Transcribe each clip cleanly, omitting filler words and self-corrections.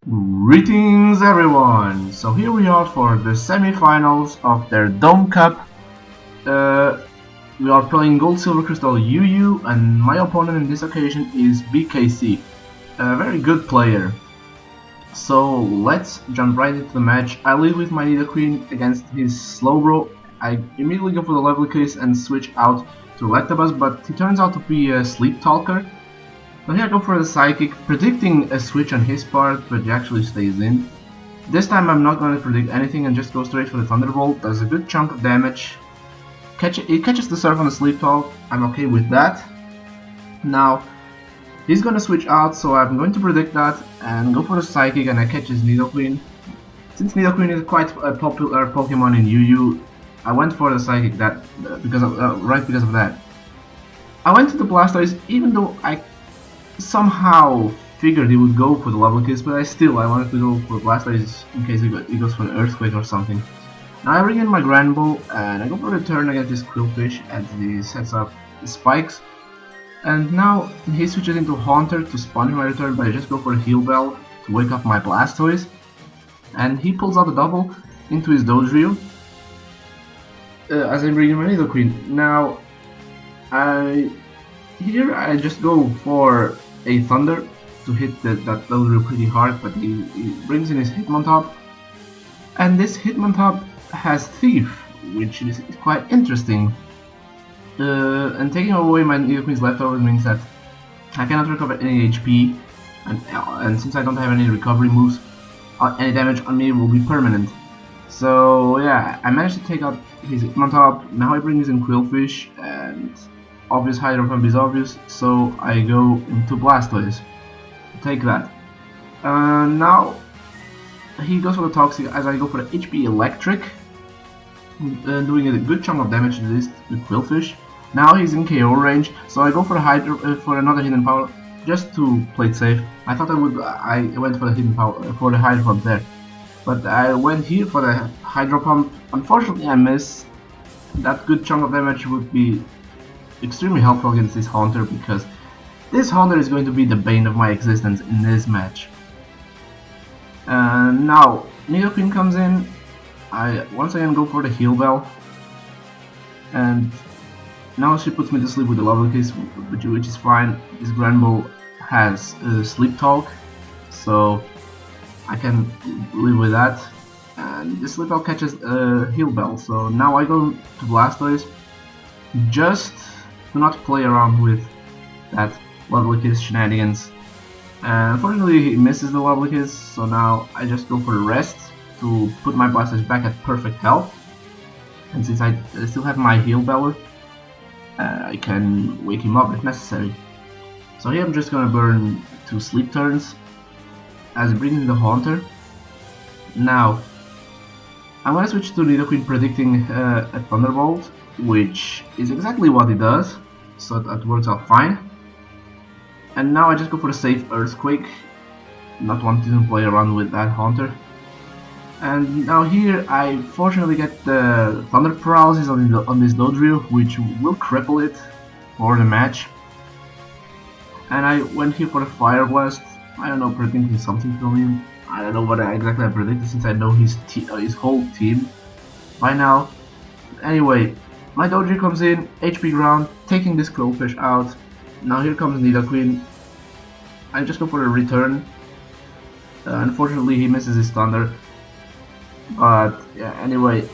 Greetings everyone! So here we are for the semi-finals of their DerDomme Cup. We are playing Gold Silver Crystal UU, and my opponent in this occasion is BKC, a very good player. So let's jump right into the match. I lead with my Nidoqueen against his Slowbro. I immediately go for the level kiss and switch out to Electabuzz, but he turns out to be a Sleep Talker. So here I go for the Psychic, predicting a switch on his part, but he actually stays in. This time I'm not going to predict anything and just go straight for the Thunderbolt. Does a good chunk of damage. It catches the Surf on the Sleep Talk. I'm okay with that. Now, he's going to switch out, so I'm going to predict that and go for the Psychic, and I catch his Nidoqueen. Since Nidoqueen is quite a popular Pokemon in UU, I went for the Psychic because of that. I went to the Blastoise, even though I somehow figured he would go for the level kiss, but I wanted to go for Blastoise in case he goes for an Earthquake or something. Now I bring in my Granbull and I go for a turn against this Quillfish as he sets up the spikes. And now he switches into Haunter to sponge my return, but I just go for a Heal Bell to wake up my Blastoise. And he pulls out a double into his Dodrio as I bring in my Nidoqueen. Now I just go for a Thunder to hit that Dodrio pretty hard, but he brings in his Hitmontop, and this Hitmontop has Thief, which is quite interesting. And taking away my Nidoqueen's leftovers means that I cannot recover any HP, and since I don't have any recovery moves, any damage on me will be permanent. So yeah, I managed to take out his Hitmontop. Now he brings in Quillfish, and obvious Hydro Pump is obvious, so I go into Blastoise. Take that. Now he goes for the Toxic as I go for the HP Electric, doing a good chunk of damage to this Quillfish. Now he's in KO range, so I go for for another Hidden Power just to play it safe. I thought I went for the Hidden Power for the Hydro Pump there, but I went here for the Hydro Pump. Unfortunately, I missed. That good chunk of damage would be extremely helpful against this Haunter, because this Haunter is going to be the bane of my existence in this match. Now Nidoqueen comes in. I once again go for the Heal Bell, and now she puts me to sleep with the Level Kiss, which is fine. This Granbull has Sleep Talk, so I can live with that. And this Sleep Talk catches Heal Bell, so now I go to Blastoise just to not play around with that Level Kiss shenanigans. And unfortunately he misses the Level Kiss, so now I just go for the rest to put my Blastoise back at perfect health. And since I still have my Heal Bell, I can wake him up if necessary. So here I'm just gonna burn 2 sleep turns as I bring in the Haunter. Now I'm gonna switch to Nidoqueen, predicting a Thunderbolt, which is exactly what it does, so that works out fine. And now I just go for a safe Earthquake, not wanting to play around with that Haunter. And now here I fortunately get the Thunder Paralysis on this Dodrio, which will cripple it for the match. And I went here for the Fire Blast. I don't know, predicting something from him. I don't know what exactly I predicted, since I know his whole team by now. Anyway, my Dodrio comes in, HP ground, taking this Quillfish out. Now here comes Nidoqueen. I just go for a return. Unfortunately he misses his Thunder. But yeah, anyway,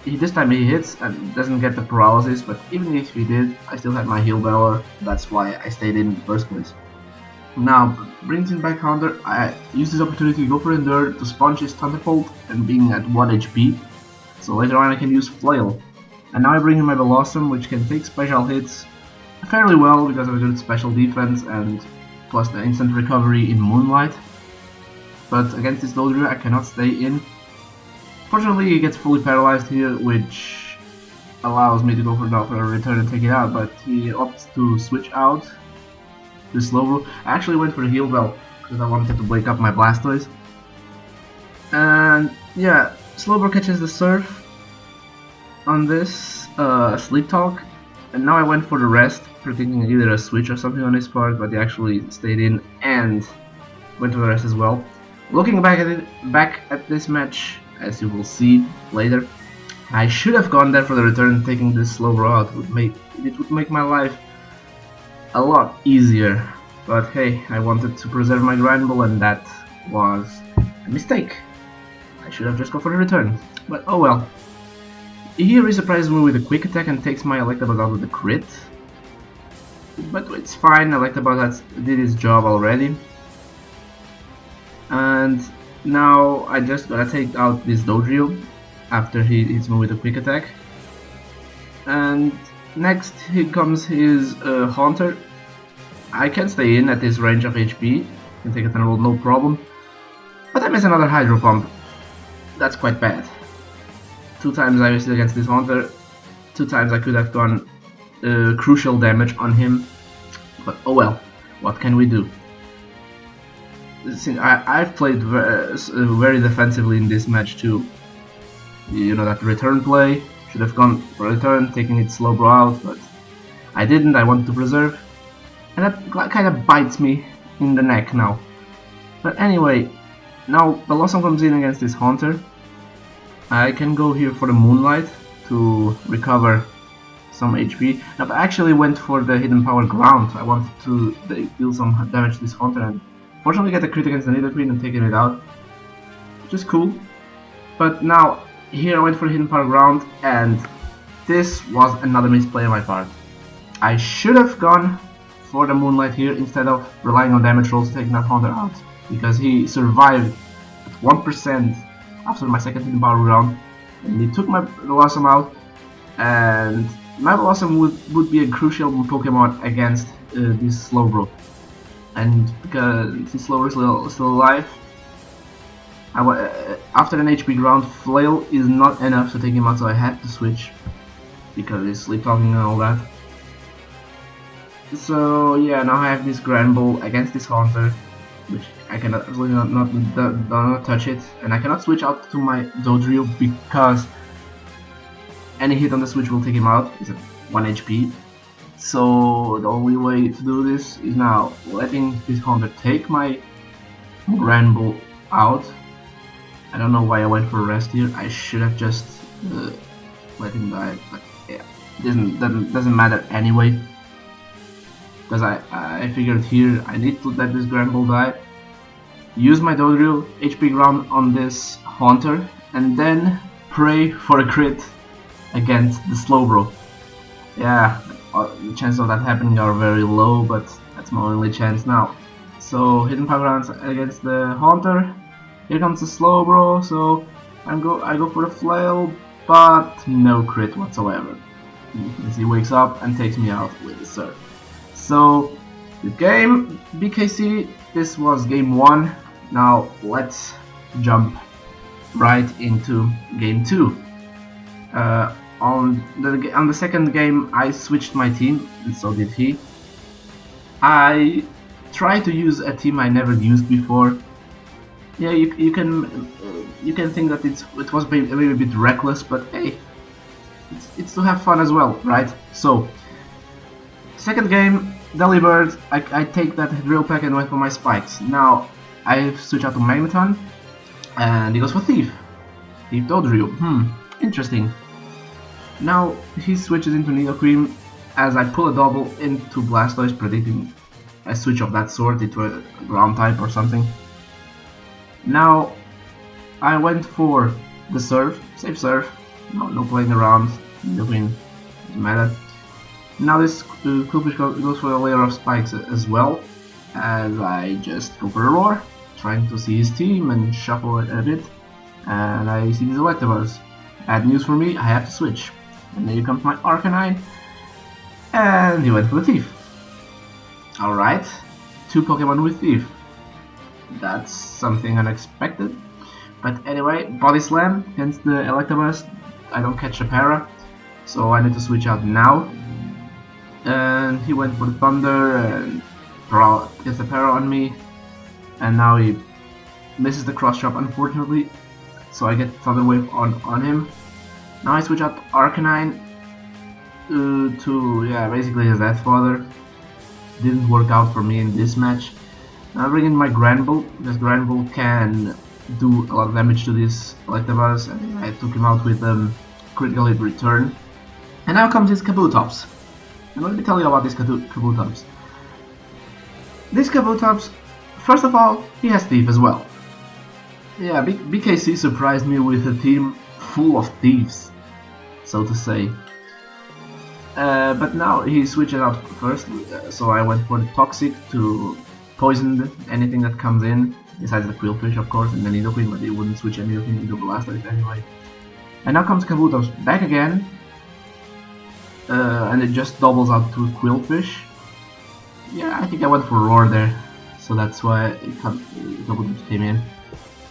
this time he hits and doesn't get the paralysis, but even if he did, I still had my Heal Bell. That's why I stayed in the first place. Now, brings in back Haunter. I use this opportunity to go for Endure to sponge his Thunderbolt and being at 1 HP. So later on I can use Flail. And now I bring in my Blossom, which can take special hits fairly well because of a good special defense and plus the instant recovery in Moonlight. But against this Dodrio I cannot stay in. Fortunately he gets fully paralyzed here, which allows me to go for a return and take it out, but he opts to switch out the Slowbro. I actually went for the Heal Bell because I wanted to wake up my Blastoise. And yeah, Slowbro catches the Surf on this Sleep Talk, and now I went for the rest, predicting either a switch or something on his part, but he actually stayed in and went for the rest as well. Looking back at this match, as you will see later, I should have gone there for the return. Taking this slow route would make my life a lot easier. But hey, I wanted to preserve my grind ball, and that was a mistake. I should have just gone for the return. But oh well. Here he surprises me with a quick attack and takes my Electabuzz out with a crit. But it's fine, Electabuzz did his job already. And now I just gotta take out this Dodrio after he hits me with a quick attack. And next here comes his Haunter. I can stay in at this range of HP, can take a Thunderbolt no problem. But I miss another Hydro Pump. That's quite bad. 2 times I missed against this Haunter, 2 times I could have done crucial damage on him. But oh well, what can we do? I've played very defensively in this match too. You know, that return play, should have gone for a return, taking it slow out, but I didn't. I wanted to preserve, and that kind of bites me in the neck now. But anyway, now Blossom comes in against this Haunter. I can go here for the Moonlight to recover some HP. Now I actually went for the Hidden Power Ground. I wanted to deal some damage to this Haunter, and fortunately get a crit against the Nidoqueen and taking it out, which is cool. But now here I went for Hidden Power Ground, and this was another misplay on my part. I should have gone for the Moonlight here instead of relying on damage rolls to take that Haunter out, because he survived at 1% after my second Hidden Power Ground, and he took my Blossom out, and my Blossom would be a crucial Pokemon against this Slowbro. And because this Slowbro is still alive, after an HP ground, Flail is not enough to take him out, so I had to switch because he's sleep talking and all that. So yeah, now I have this Grand Ball against this Haunter, which I cannot absolutely not touch it, and I cannot switch out to my Dodrio because any hit on the switch will take him out. It's at 1 HP. So the only way to do this is now letting this Haunter take my Grand Ball out. I don't know why I went for a rest here. I should have just let him die, but yeah, doesn't matter anyway. Because I figured here I need to let this Grand Ball die, use my Dodrio HP ground on this Haunter, and then pray for a crit against the Slowbro. Yeah, the chances of that happening are very low, but that's my only chance now. So Hidden Power Grounds against the Haunter. Here comes the Slowbro, so I go for the Flail, but no crit whatsoever. As he wakes up and takes me out with the Surf. So, good game, BKC. This was game 1. Now let's jump right into game 2. On the second game, I switched my team, and so did he. I tried to use a team I never used before. Yeah, you can think that it was maybe a bit reckless, but hey, it's to have fun as well, right? So, second game, Delibird, I take that Drill Peck and went for my Spikes. Now, I switch out to Magneton, and he goes for Thief Dodrio, interesting. Now, he switches into Nidoqueen, as I pull a double into Blastoise, predicting a switch of that sort into a ground type or something. Now, I went for the Surf, safe Surf, no playing around, Nidoqueen, doesn't matter. Now this Kupish goes for a layer of Spikes as well, as I just go for a Roar, trying to see his team and shuffle it a bit, and I see these Electabuzz. Bad news for me, I have to switch. And here comes my Arcanine, and he went for the Thief. Alright, 2 Pokemon with Thief. That's something unexpected. But anyway, Body Slam against the Electabuzz. I don't catch a para, so I need to switch out now. And he went for the Thunder and gets a para on me, and now he misses the cross chop, unfortunately, so I get Thunder Wave on him. Now I switch out to Arcanine to basically his Death Father. Didn't work out for me in this match. I bring in my Granbull, because Granbull can do a lot of damage to this Electabuzz, and I took him out with critical hit return. And now comes his Kabutops. And let me tell you about this Kabutops. This Kabutops, first of all, he has Thief as well. Yeah, BKC surprised me with a team full of thieves, so to say. But now he switched it out first, so I went for the Toxic to poison anything that comes in, besides the Quillfish of course, and the Nidoqueen, but it wouldn't switch anything into Blastoise anyway. And now comes Kabutops back again, and it just doubles out to a Quillfish. Yeah, I think I went for Roar there, so that's why Kabutops came in.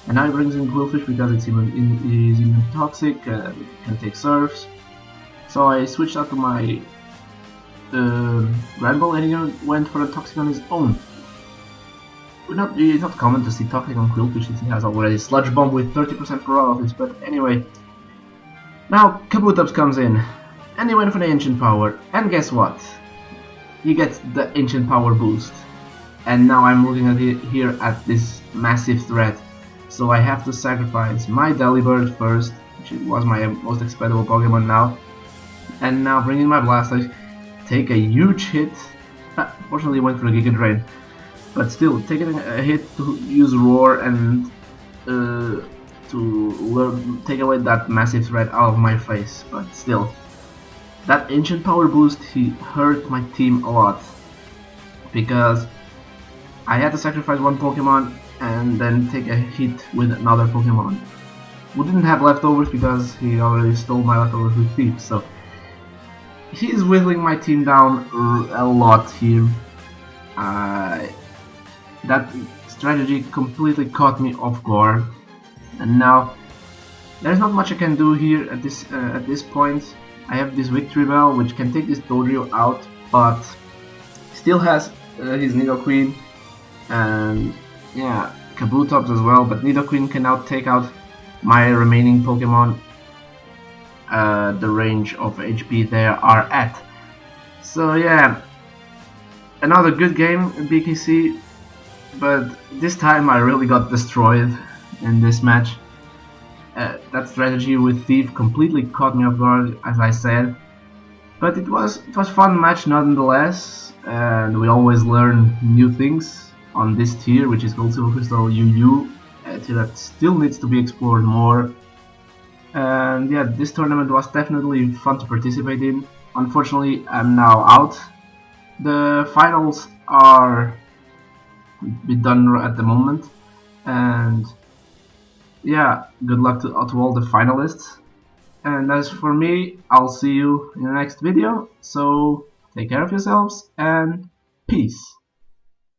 And now it brings in Quillfish because it's even Toxic, can take Surfs. So I switched out to my Granbull, and he went for a Toxic on his own. It's not common to see Toxic on Quillfish since he has already Sludge Bomb with 30% paralysis, but anyway. Now Kabutops comes in, and he went for the Ancient Power, and guess what? He gets the Ancient Power boost. And now I'm looking at here at this massive threat. So I have to sacrifice my Delibird first, which was my most expendable Pokemon now. And now bring in my Blastoise, take a huge hit. Fortunately went for a Giga Drain. But still, taking a hit to use Roar and take away that massive threat out of my face. But still, that Ancient Power boost, he hurt my team a lot. Because I had to sacrifice one Pokemon and then take a hit with another Pokemon. We didn't have leftovers because he already stole my leftovers with Thief, so he's whittling my team down a lot here. That strategy completely caught me off guard, and now there's not much I can do here at this point. I have this Victory Bell which can take this Dodrio out, but still has his Nidoqueen and yeah, Kabutops as well, but Nidoqueen can now take out my remaining Pokemon the range of HP they are at. So yeah, another good game in BKC, but this time I really got destroyed in this match. That strategy with Thief completely caught me off guard, as I said, but it was fun match nonetheless, and we always learn new things on this tier, which is called Silver Crystal UU, a tier that still needs to be explored more. And yeah, this tournament was definitely fun to participate in. Unfortunately, I'm now out. The finals are done at the moment, and yeah, good luck to all the finalists. And as for me, I'll see you in the next video, so take care of yourselves and peace.